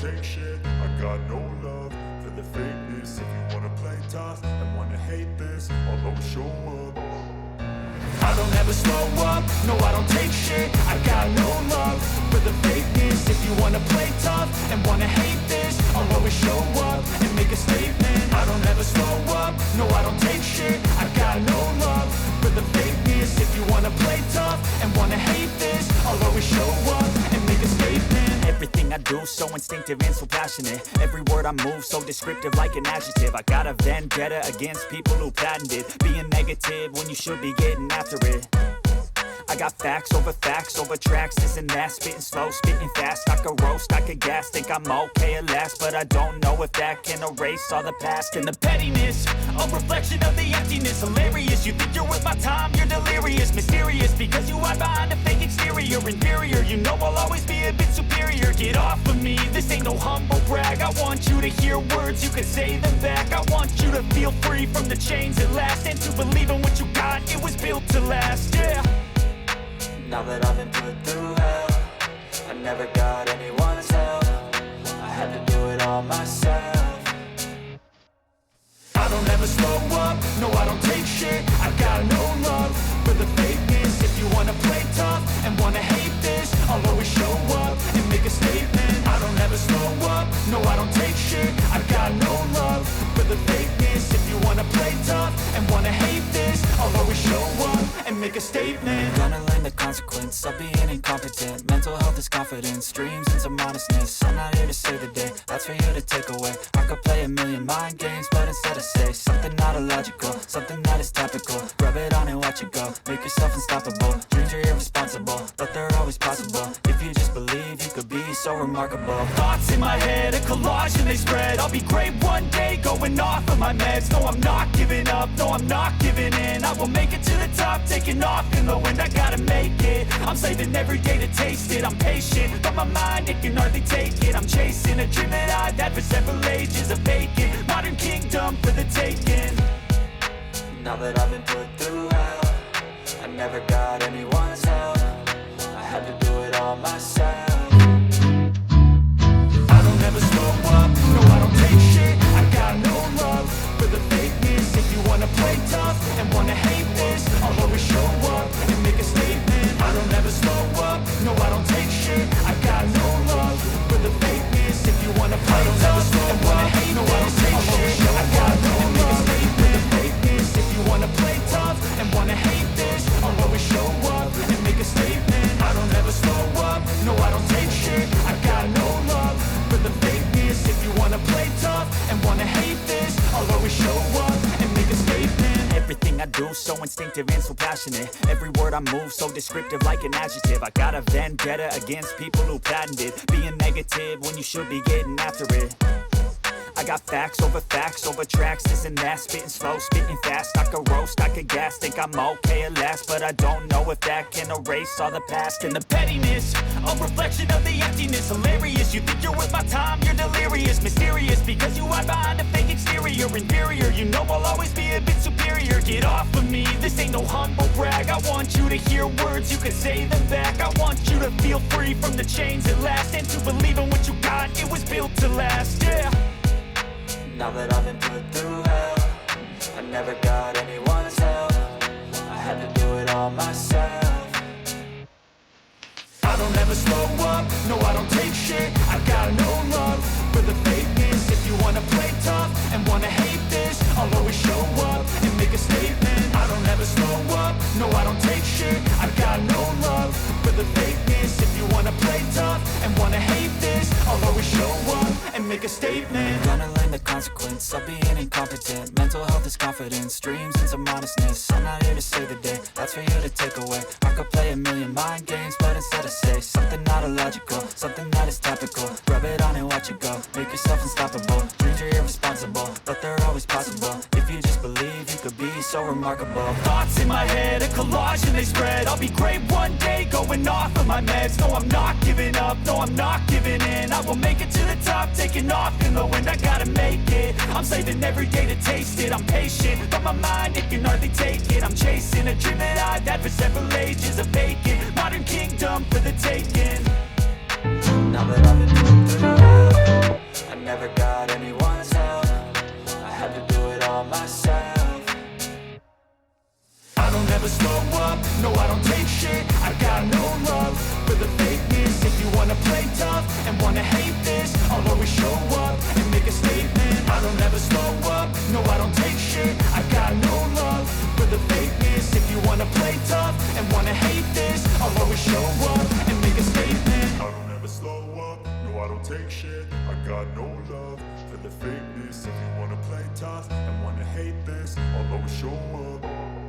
take shit. I got no love for the fakeness. If you wanna play tough and wanna hate this, I'll always show up. I don't ever slow up, no I don't take shit. I got no love for the fakeness. If you wanna play tough and wanna hate this, I'll always show up and make a statement. I don't ever slow up, no I don't take shit. I got no love for the fakeness. If you wanna play tough and wanna hate this, I'll always show up and make a statement. Everything I do so instinctive and so passionate. Every word I move so descriptive like an adjective. I got a vendetta against people who patented being negative when you should be getting after it. I got facts over tracks, this and that. Spitting slow, spitting fast. I could roast, I could gas. Think I'm okay at last, but I don't know if that can erase all the past. And the pettiness, a reflection of the emptiness. Hilarious, you think you're worth my time, you're delirious. Mysterious, because you hide behind a fake exterior. Inferior, you know I'll always be a bit superior. Get off of me, this ain't no humble brag. I want you to hear words, you can say them back. I want you to feel free from the chains at last, and to believe in what you got, it was built to last, yeah. Now that I've been put through hell, I never got anyone's help. I had to do it all myself. I don't ever slow up, no I don't take shit. I got no love for the fakeness. If you wanna play tough and wanna hate this, I'll always show up and make a statement. I don't ever slow up, no I don't take shit. I got no love for the fakeness. If you wanna play tough and wanna hate this, I'll always show up and make a statement. Gonna learn the consequence of being incompetent. Mental health is confidence, dreams and some honestness. I'm not here to save the day, that's for you to take away. I could play a million mind games, but instead I say something not illogical, something that is topical. Rub it on and watch it go, make yourself unstoppable. Dreams are irresponsible, but they're always possible. If you just believe, you could be so remarkable. Thoughts in my head, a collage and they spread. I'll be great one day, going off of my meds. No, I'm not giving up, no, I'm not giving in. I will make it to the top, taking off in the wind. I gotta make it, I'm saving every day to taste it. I'm patient, but my mind, it can hardly take it. I'm chasing a dream that I've had for several ages. A vacant, modern kingdom for the taking. Now that I've been put through hell, I never got anyone's help. I had to do it all myself. I don't ever slow up, no I don't take shit. I got no love for the fakeness. If you wanna play tough and wanna hate this, I'll always show up and make a statement. I don't ever slow up, no I don't take shit. I got no love for the fakeness. If you wanna play tough and wanna hate this, I'll always show up and make a statement. For the fakeness. If you wanna play tough and wanna hate this, I'll always show up and make a statement. I don't ever slow up, no I don't take shit. I got no love for the fakeness. If you wanna play tough and wanna hate this, I'll always show up and make a statement. Everything I do so instinctive and so passionate. Every word I move so descriptive like an adjective. I got a vendetta against people who patented being negative when you should be getting after it. I got facts over tracks, this and that. Spitting slow, spitting fast. I could roast, I could gas. Think I'm okay at last, but I don't know if that can erase all the past. And the pettiness, a reflection of the emptiness. Hilarious, you think you're worth my time, you're delirious. Mysterious, because you hide behind a fake exterior. Inferior, you know I'll always be a bit superior. Get off of me, this ain't no humble brag. I want you to hear words, you can say them back. I want you to feel free from the chains at last, and to believe in what you got, it was built to last, yeah. Now that I've been put through hell, I never got anyone's help. I had to do it all myself. I don't ever slow up, no I don't take shit. I got no love for the fakeness. If you wanna play tough and wanna hate this, I'll always show up and make a statement. I don't ever slow up, no I don't take shit. I got no love for the fakeness. If you wanna play tough and wanna hate this, I'll always show up and make a statement. Gonna learn the consequence of being incompetent. Mental health is confidence, dreams and some honestness. I'm not here to save the day, that's for you to take away. I could play a million mind games, but instead I say something not illogical, something that is topical. Rub it on and watch it go, make yourself unstoppable. Dreams are irresponsible, but they're always possible. If you just believe, you could be so remarkable. Thoughts in my head, a collage and they spread. I'll be great one day, going off of my meds. No, I'm not giving up, no, I'm not giving in. I will make it to the top, taking off in the wind. I gotta make it, I'm saving every day to taste it. I'm patient, but my mind, it can hardly take it. I'm chasing a dream that I've had for several ages. A vacant, modern kingdom for the taking. Now that I've been put through hell, no I don't take shit. I got no love for the fakeness. If you wanna play tough and wanna hate this, I'll always show up and make a statement. I don't ever slow up, no I don't take shit. I got no love for the fakeness. If you wanna play tough and wanna hate this, I'll always show up and make a statement. I don't ever slow up, no I don't take shit. I got no love for the fakeness. If you wanna play tough and wanna hate this, I'll always show up.